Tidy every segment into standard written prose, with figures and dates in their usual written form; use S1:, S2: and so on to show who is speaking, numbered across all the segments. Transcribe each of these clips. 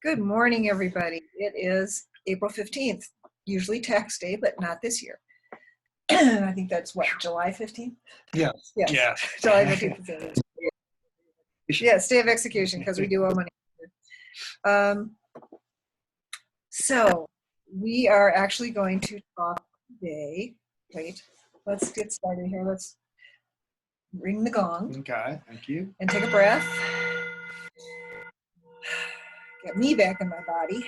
S1: Good morning, everybody. It is April 15th, usually tax day, but not this year. I think that's what, July 15th?
S2: Yes.
S1: Yes.
S2: Yeah.
S1: July 15th. Yes, day of execution, because we do owe money. So we are actually going to talk today. Wait, let's get started here. Let's ring the gong.
S2: Okay, thank you.
S1: And take a breath. Get me back in my body.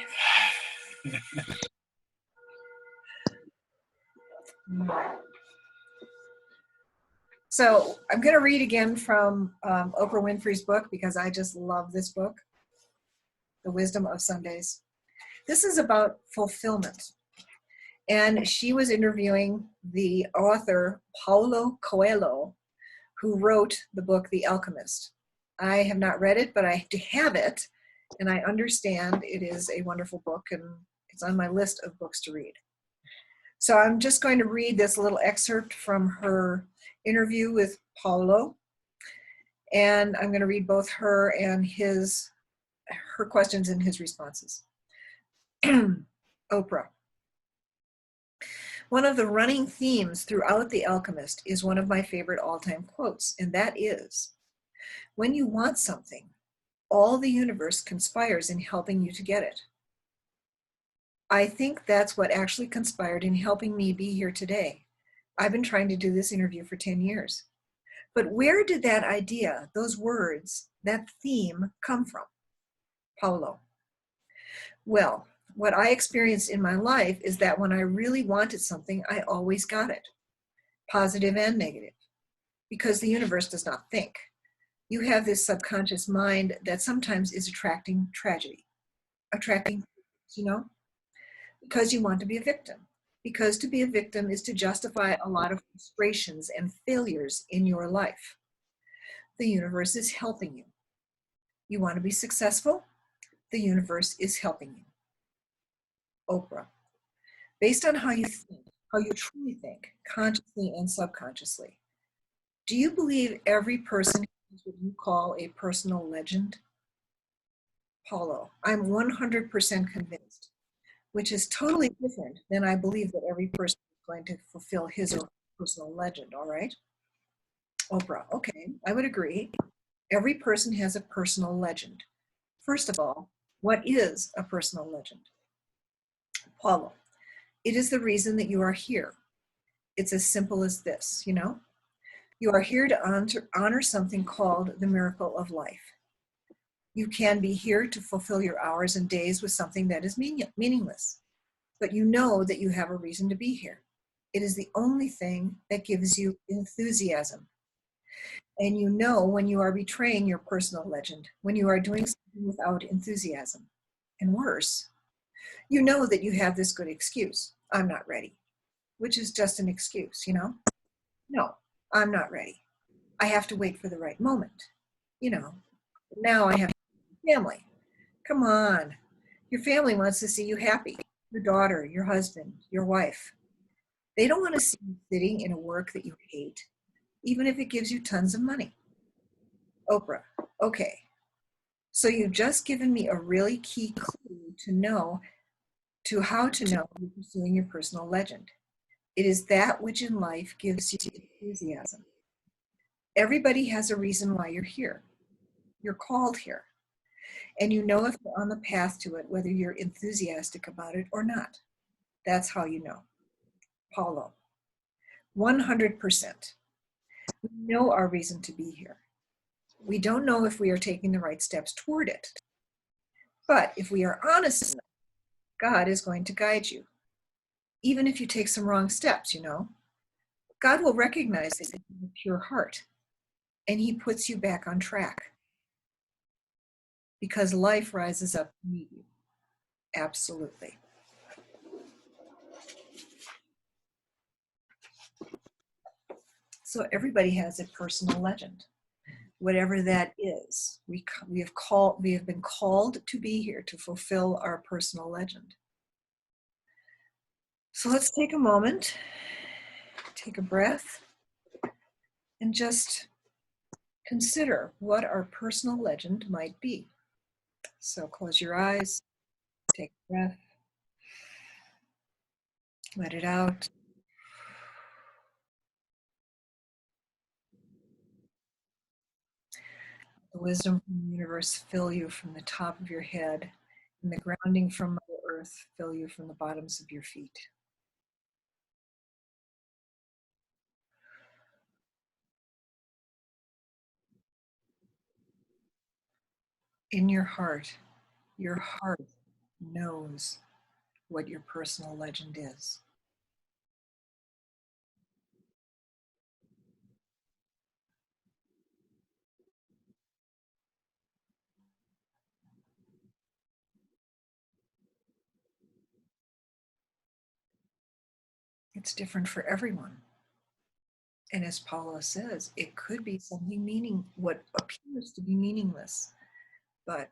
S1: So I'm going to read again from Oprah Winfrey's book because I just love this book, The Wisdom of Sundays. This is about fulfillment. And she was interviewing the author, Paulo Coehlo, who wrote the book, The Alchemist. I have not read it, but I have it, and I understand it is a wonderful book, and it's on my list of books to read. So I'm just going to read this little excerpt from her interview with Paulo, and I'm going to read both her and her questions and his responses. Oprah. One of the running themes throughout The Alchemist is one of my favorite all-time quotes, and that is, when you want something, all the universe conspires in helping you to get it. I think that's what actually conspired in helping me be here today. I've been trying to do this interview for 10 years. But where did that idea, those words, that theme come from? Paulo. Well, what I experienced in my life is that when I really wanted something, I always got it, positive and negative, because the universe does not think. You have this subconscious mind that sometimes is attracting tragedy, because you want to be a victim. Because to be a victim is to justify a lot of frustrations and failures in your life. The universe is helping you. You want to be successful? The universe is helping you. Oprah. Based on how you think, how you truly think, consciously and subconsciously, do you believe every person is what you call a personal legend? Paulo. I'm 100% convinced, which is totally different than I believe that every person is going to fulfill his or her personal legend, all right? Oprah, okay, I would agree. Every person has a personal legend. First of all, what is a personal legend? Paulo, it is the reason that you are here. It's as simple as this, You are here to honor something called the miracle of life. You can be here to fulfill your hours and days with something that is meaningless, but you know that you have a reason to be here. It is the only thing that gives you enthusiasm. And you know when you are betraying your personal legend, when you are doing something without enthusiasm. And worse, you know that you have this good excuse, I'm not ready, which is just an excuse, No, I'm not ready. I have to wait for the right moment. Now I have family. Come on. Your family wants to see you happy. Your daughter, your husband, your wife. They don't want to see you sitting in a work that you hate, even if it gives you tons of money. Oprah, okay. So you've just given me a really key clue to how to know you're pursuing your personal legend. It is that which in life gives you enthusiasm. Everybody has a reason why you're here. You're called here. And you know if you're on the path to it, whether you're enthusiastic about it or not. That's how you know. Paulo, 100%. We know our reason to be here. We don't know if we are taking the right steps toward it. But if we are honest enough, God is going to guide you. Even if you take some wrong steps, God will recognize that you have a pure heart, and he puts you back on track. Because life rises up to meet you. Absolutely. So everybody has a personal legend, whatever that is. We have been called to be here to fulfill our personal legend. So let's take a moment, take a breath, and just consider what our personal legend might be. So close your eyes, Take a breath. Let it out. The wisdom from the universe fill you from the top of your head, and the grounding from Mother Earth fill you from the bottoms of your feet. In your heart knows what your personal legend is. It's different for everyone. And as Paulo says, it could be something what appears to be meaningless, but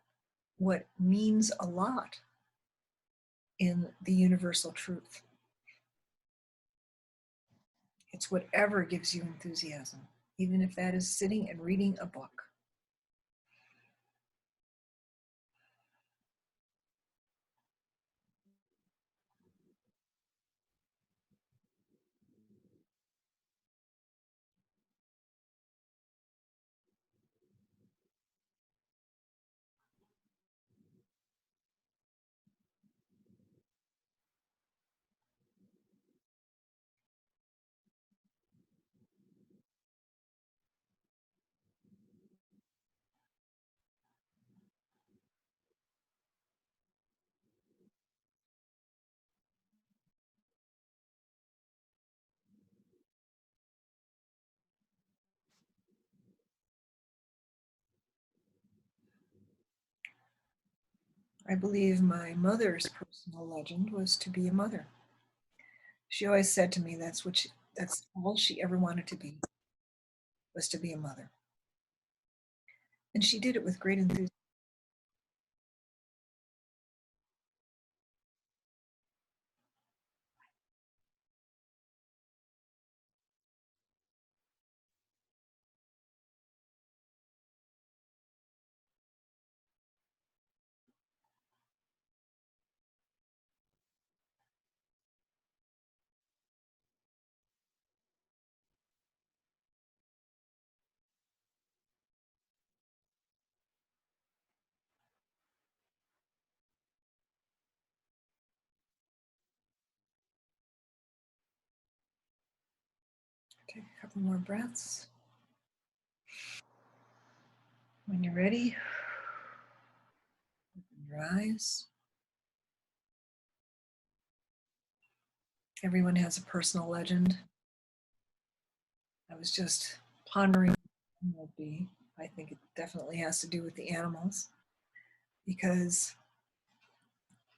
S1: what means a lot in the universal truth. It's whatever gives you enthusiasm, even if that is sitting and reading a book. I believe my mother's personal legend was to be a mother. She always said to me that's all she ever wanted to be, was to be a mother. And she did it with great enthusiasm. Take a couple more breaths. When you're ready, open your eyes. Everyone has a personal legend. I was just pondering what it would be. I think it definitely has to do with the animals, because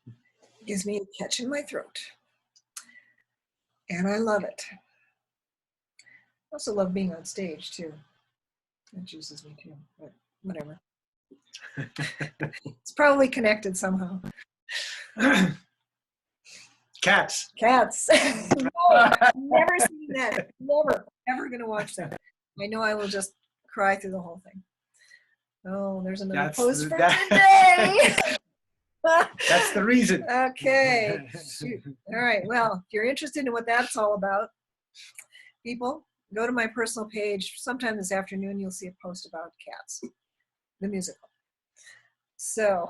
S1: it gives me a catch in my throat. And I love it. I also love being on stage too. It juices me too, but whatever. It's probably connected somehow.
S2: Cats.
S1: No, I've never seen that. Never, ever gonna watch that. I know I will just cry through the whole thing. Oh, there's another post for today.
S2: That's the reason.
S1: Okay. Shoot. All right. Well, if you're interested in what that's all about, people, go to my personal page. Sometime this afternoon, you'll see a post about Cats, the musical. So,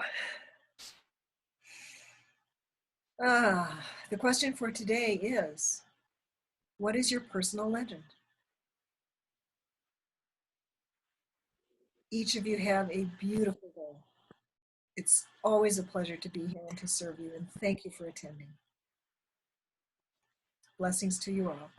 S1: the question for today is, what is your personal legend? Each of you have a beautiful day. It's always a pleasure to be here and to serve you, and thank you for attending. Blessings to you all.